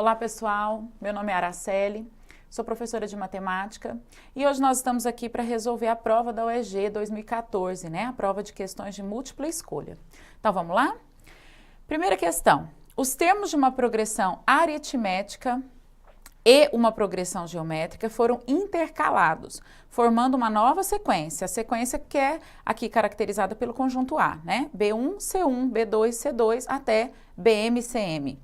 Olá pessoal, meu nome é Araceli, sou professora de matemática e hoje nós estamos aqui para resolver a prova da UEG 2014, né? A prova de questões de múltipla escolha. Então vamos lá? Primeira questão, os termos de uma progressão aritmética e uma progressão geométrica foram intercalados, formando uma nova sequência, a sequência que é aqui caracterizada pelo conjunto A, né? B1, C1, B2, C2 até BM, CM.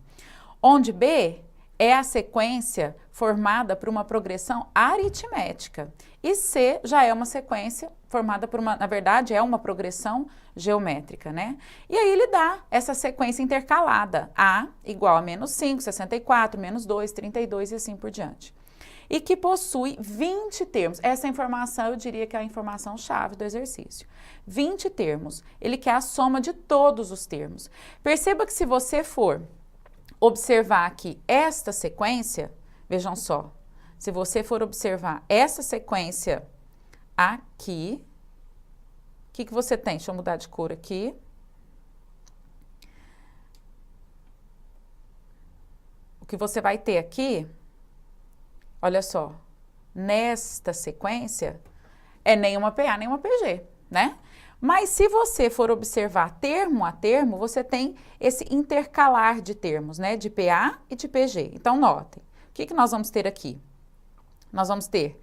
Onde B é a sequência formada por uma progressão aritmética e C já é uma sequência formada por uma, na verdade, é uma progressão geométrica, né? E aí ele dá essa sequência intercalada, A igual a menos 5, 64, menos 2, 32 e assim por diante. E que possui 20 termos. Essa informação eu diria que é a informação chave do exercício. 20 termos. Ele quer a soma de todos os termos. Perceba que se você for observar aqui esta sequência, vejam só, se você for observar essa sequência aqui, o que você tem? Deixa eu mudar de cor aqui. O que você vai ter aqui, olha só, nesta sequência, é nem uma PA, nem uma PG, né? Mas se você for observar termo a termo, você tem esse intercalar de termos, né? De PA e de PG. Então, notem, o que nós vamos ter aqui? Nós vamos ter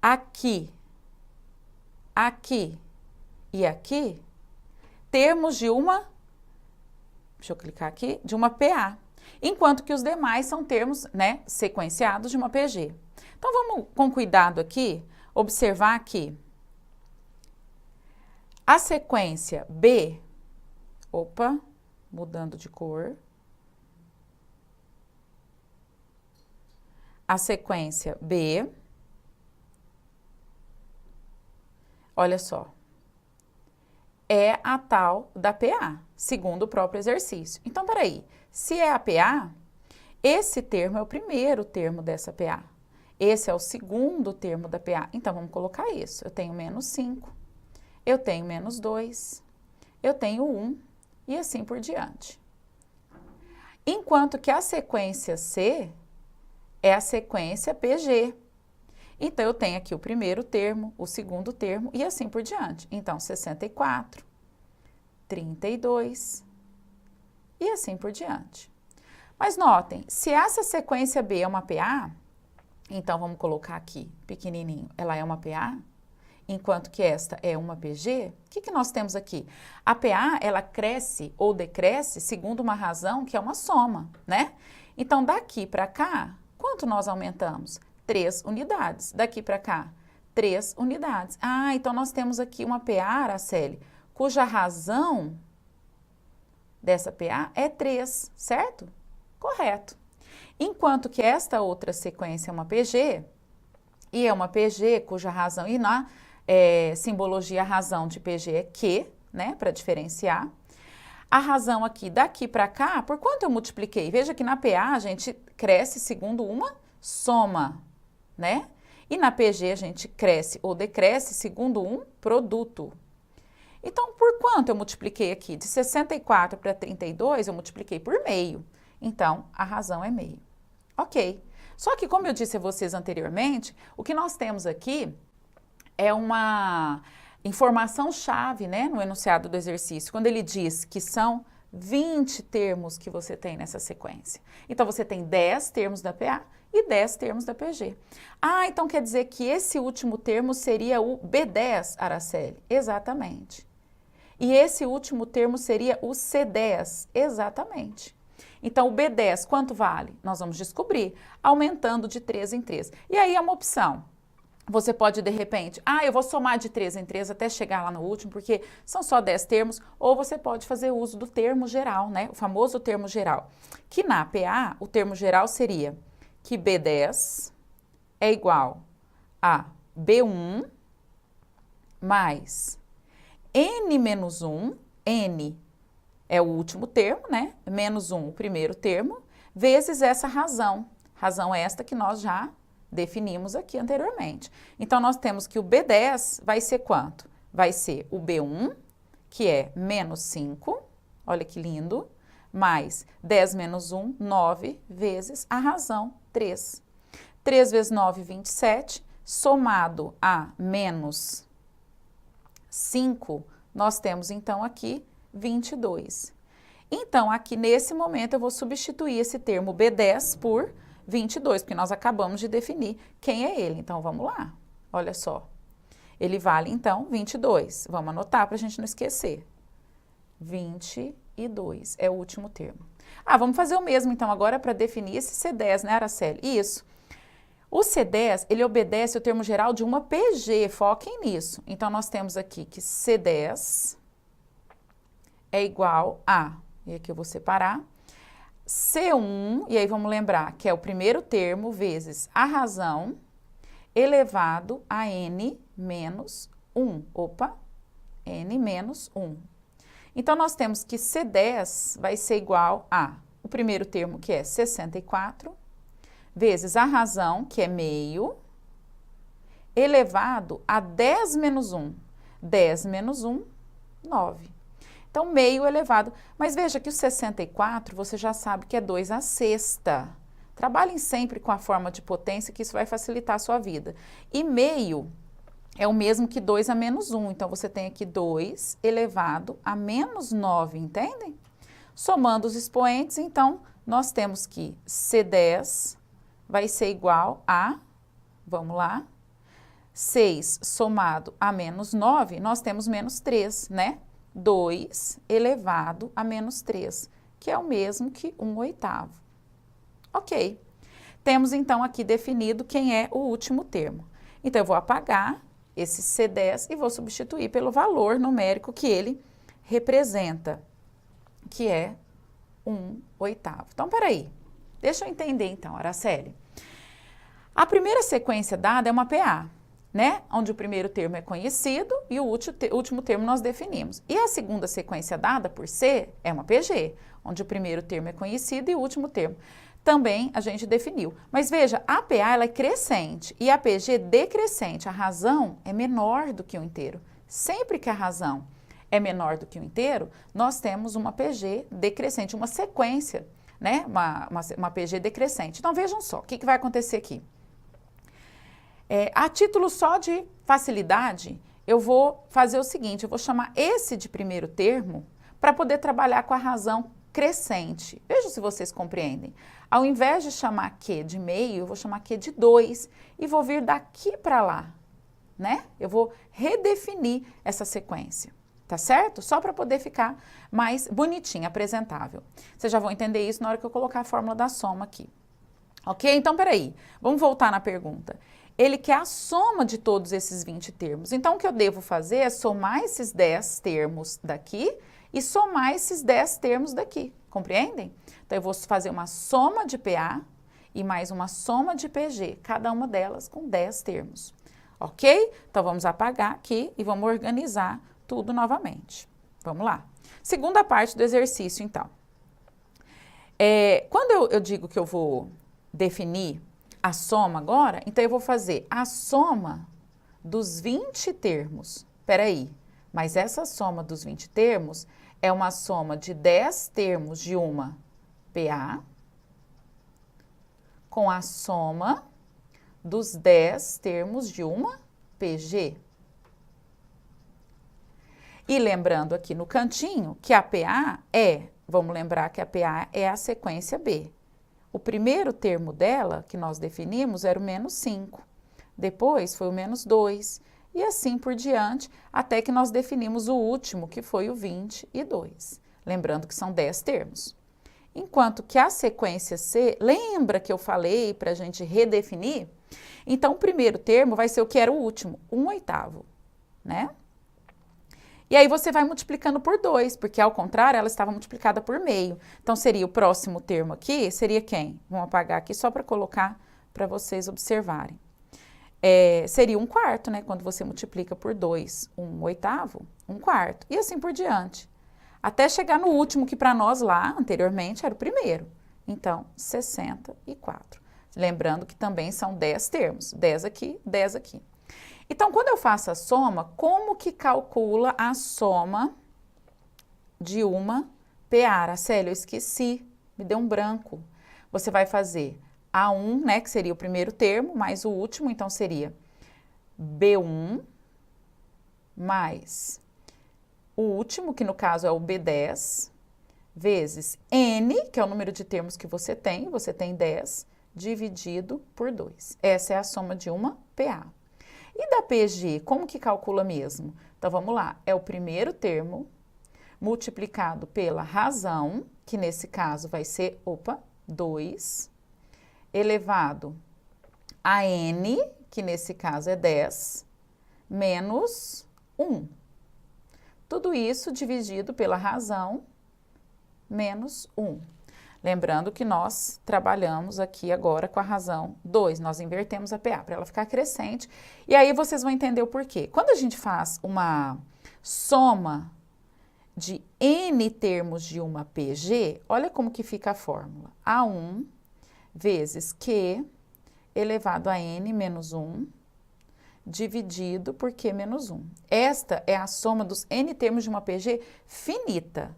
aqui, aqui e aqui, termos de uma, deixa eu clicar aqui, de uma PA. Enquanto que os demais são termos, né, sequenciados de uma PG. Então, vamos com cuidado aqui, observar aqui. A sequência B, opa, mudando de cor. A sequência B, olha só, é a tal da PA, segundo o próprio exercício. Então, peraí, se é a PA, esse termo é o primeiro termo dessa PA. Esse é o segundo termo da PA. Então, vamos colocar isso. Eu tenho menos 5. Eu tenho menos 2, eu tenho 1 e assim por diante. Enquanto que a sequência C é a sequência PG. Então, eu tenho aqui o primeiro termo, o segundo termo e assim por diante. Então, 64, 32 e assim por diante. Mas notem, se essa sequência B é uma PA, então vamos colocar aqui, pequenininho, ela é uma PA? Enquanto que esta é uma PG, o que nós temos aqui? A PA, ela cresce ou decresce segundo uma razão que é uma soma, né? Então, daqui para cá, quanto nós aumentamos? 3 unidades. Daqui para cá, 3 unidades. Ah, então nós temos aqui uma PA, Araceli, cuja razão dessa PA é 3, certo? Correto. Enquanto que esta outra sequência é uma PG, e é uma PG cuja razão, e na simbologia, a razão de PG é Q, né, para diferenciar. A razão aqui, daqui para cá, por quanto eu multipliquei? Veja que na PA a gente cresce segundo uma soma, né? E na PG a gente cresce ou decresce segundo um produto. Então, por quanto eu multipliquei aqui? De 64 para 32, eu multipliquei por meio. Então, a razão é meio. Ok. Só que, como eu disse a vocês anteriormente, o que nós temos aqui é uma informação-chave, né, no enunciado do exercício, quando ele diz que são 20 termos que você tem nessa sequência. Então, você tem 10 termos da PA e 10 termos da PG. Ah, então quer dizer que esse último termo seria o B10, Araceli? Exatamente. E esse último termo seria o C10? Exatamente. Então, o B10, quanto vale? Nós vamos descobrir, aumentando de 3 em 3. E aí é uma opção. Você pode, de repente, eu vou somar de 3 em 3 até chegar lá no último, porque são só 10 termos, ou você pode fazer uso do termo geral, né? O famoso termo geral. Que na PA, o termo geral seria que B10 é igual a B1 mais N menos 1, N é o último termo, né? Menos 1, o primeiro termo, vezes essa razão. Razão esta que nós já definimos aqui anteriormente. Então, nós temos que o B10 vai ser quanto? Vai ser o B1, que é menos 5, olha que lindo, mais 10 menos 1, 9, vezes a razão 3. 3 vezes 9, 27, somado a menos 5, nós temos então aqui 22. Então, aqui nesse momento eu vou substituir esse termo B10 por 22, porque nós acabamos de definir quem é ele. Então, vamos lá. Olha só. Ele vale, então, 22. Vamos anotar para a gente não esquecer. 22 é o último termo. Ah, vamos fazer o mesmo, então, agora para definir esse C10, né, Araceli? Isso. O C10, ele obedece o termo geral de uma PG, foquem nisso. Então, nós temos aqui que C10 é igual a, e aqui eu vou separar, C1, e aí vamos lembrar que é o primeiro termo vezes a razão elevado a N menos 1. Opa, N menos 1. Então, nós temos que C10 vai ser igual a o primeiro termo, que é 64, vezes a razão, que é meio, elevado a 10 menos 1. 10 menos 1, 9. Então, meio elevado. Mas veja que o 64, você já sabe que é 2 à sexta. Trabalhem sempre com a forma de potência, que isso vai facilitar a sua vida. E meio é o mesmo que 2 a menos 1. Então, você tem aqui 2 elevado a menos 9, entendem? Somando os expoentes, então, nós temos que C10 vai ser igual a, vamos lá, 6 somado a menos 9, nós temos menos 3, né? 2 elevado a menos 3, que é o mesmo que 1/8. Ok. Temos, então, aqui definido quem é o último termo. Então, eu vou apagar esse C10 e vou substituir pelo valor numérico que ele representa, que é 1/8. Então, peraí. Deixa eu entender, então, Araceli. A primeira sequência dada é uma PA, né? Onde o primeiro termo é conhecido e o último termo nós definimos. E a segunda sequência dada por C é uma PG, onde o primeiro termo é conhecido e o último termo também a gente definiu. Mas veja, a PA ela é crescente e a PG decrescente. A razão é menor do que o inteiro. Sempre que a razão é menor do que o inteiro, nós temos uma PG decrescente, uma sequência, né? Uma PG decrescente. Então, vejam só, o que vai acontecer aqui? A título só de facilidade, eu vou fazer o seguinte, eu vou chamar esse de primeiro termo para poder trabalhar com a razão crescente. Veja se vocês compreendem. Ao invés de chamar Q de meio, eu vou chamar Q de 2 e vou vir daqui para lá, né? Eu vou redefinir essa sequência, tá certo? Só para poder ficar mais bonitinho, apresentável. Vocês já vão entender isso na hora que eu colocar a fórmula da soma aqui. Ok? Então, peraí, vamos voltar na pergunta. Ele quer a soma de todos esses 20 termos. Então, o que eu devo fazer é somar esses 10 termos daqui e somar esses 10 termos daqui. Compreendem? Então, eu vou fazer uma soma de PA e mais uma soma de PG, cada uma delas com 10 termos. Ok? Então, vamos apagar aqui e vamos organizar tudo novamente. Vamos lá. Segunda parte do exercício, então. Quando eu digo que eu vou definir a soma agora, então eu vou fazer a soma dos 20 termos. Peraí, mas essa soma dos 20 termos é uma soma de 10 termos de uma PA com a soma dos 10 termos de uma PG. E lembrando aqui no cantinho que a PA vamos lembrar que a PA é a sequência B. O primeiro termo dela, que nós definimos, era o menos 5. Depois foi o menos 2. E assim por diante, até que nós definimos o último, que foi o 22. Lembrando que são 10 termos. Enquanto que a sequência C, lembra que eu falei para a gente redefinir? Então, o primeiro termo vai ser o que era o último, 1/8, né? E aí você vai multiplicando por 2, porque ao contrário, ela estava multiplicada por meio. Então, seria o próximo termo aqui, seria quem? Vamos apagar aqui só para colocar para vocês observarem. Seria 1/4, né? Quando você multiplica por 2, 1/8, 1/4. E assim por diante. Até chegar no último, que para nós lá, anteriormente, era o primeiro. Então, 64. Lembrando que também são 10 termos. 10 aqui, 10 aqui. Então, quando eu faço a soma, como que calcula a soma de uma PA. Araceli, eu esqueci, me deu um branco. Você vai fazer A1, né, que seria o primeiro termo, mais o último, então seria B1, mais o último, que no caso é o B10, vezes N, que é o número de termos que você tem 10, dividido por 2. Essa é a soma de uma PA. E da PG, como que calcula mesmo? Então, vamos lá, é o primeiro termo multiplicado pela razão, que nesse caso vai ser, 2, elevado a N, que nesse caso é 10, menos 1. Tudo isso dividido pela razão, menos 1. Lembrando que nós trabalhamos aqui agora com a razão 2, nós invertemos a PA para ela ficar crescente. E aí vocês vão entender o porquê. Quando a gente faz uma soma de N termos de uma PG, olha como que fica a fórmula. A1 vezes Q elevado a N menos 1, dividido por Q menos 1. Esta é a soma dos N termos de uma PG finita.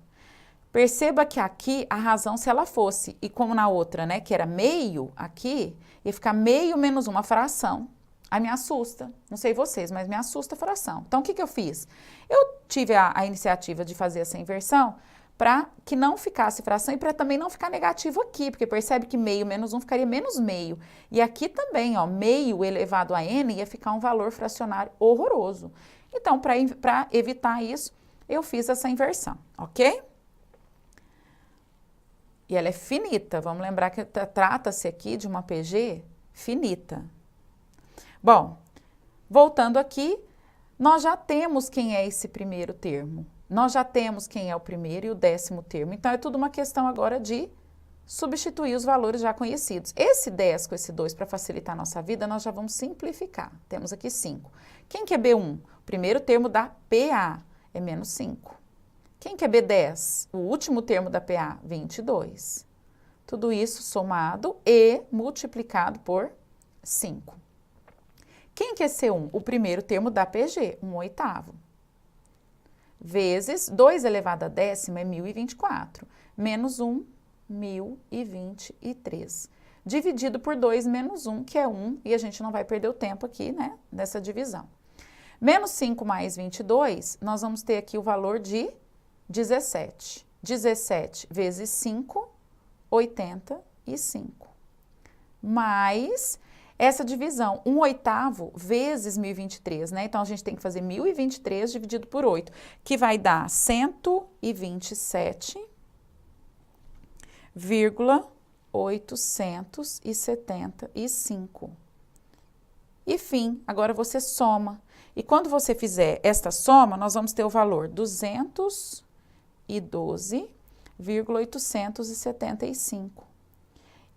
Perceba que aqui a razão, se ela fosse, e como na outra, né, que era meio aqui, ia ficar meio menos uma fração. Aí me assusta, não sei vocês, mas me assusta a fração. Então, o que que eu fiz? Eu tive a iniciativa de fazer essa inversão para que não ficasse fração e para também não ficar negativo aqui, porque percebe que meio menos 1 ficaria menos meio. E aqui também, ó, meio elevado a n ia ficar um valor fracionário horroroso. Então, para evitar isso, eu fiz essa inversão, ok? E ela é finita, vamos lembrar que trata-se aqui de uma PG finita. Bom, voltando aqui, nós já temos quem é esse primeiro termo. Nós já temos quem é o primeiro e o 10º termo. Então, é tudo uma questão agora de substituir os valores já conhecidos. Esse 10 com esse 2, para facilitar a nossa vida, nós já vamos simplificar. Temos aqui 5. Quem que é B1? O primeiro termo da PA é menos 5. Quem que é B10? O último termo da PA, 22. Tudo isso somado e multiplicado por 5. Quem que é C1? O primeiro termo da PG, 1/8. Vezes 2 elevado a décima é 1024. Menos 1, 1023. Dividido por 2 menos 1, que é 1, e a gente não vai perder o tempo aqui, né, nessa divisão. Menos 5 mais 22, nós vamos ter aqui o valor de 17. 17 vezes 5, 85. Mais essa divisão, 1/8 vezes 1023, né? Então, a gente tem que fazer 1023 dividido por 8, que vai dar 127,875. E fim, agora você soma. E quando você fizer esta soma, nós vamos ter o valor 212,875.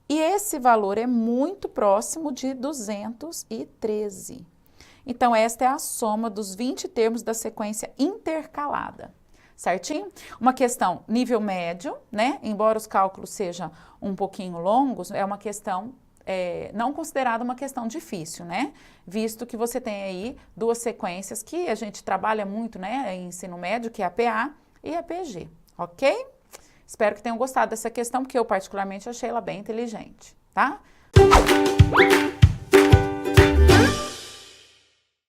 E esse valor é muito próximo de 213. Então, esta é a soma dos 20 termos da sequência intercalada, certinho? Uma questão nível médio, né? Embora os cálculos sejam um pouquinho longos, é uma questão não considerada uma questão difícil, né? Visto que você tem aí duas sequências que a gente trabalha muito, né, em ensino médio, que é a PA e a PG, ok? Espero que tenham gostado dessa questão, porque eu particularmente achei ela bem inteligente, tá?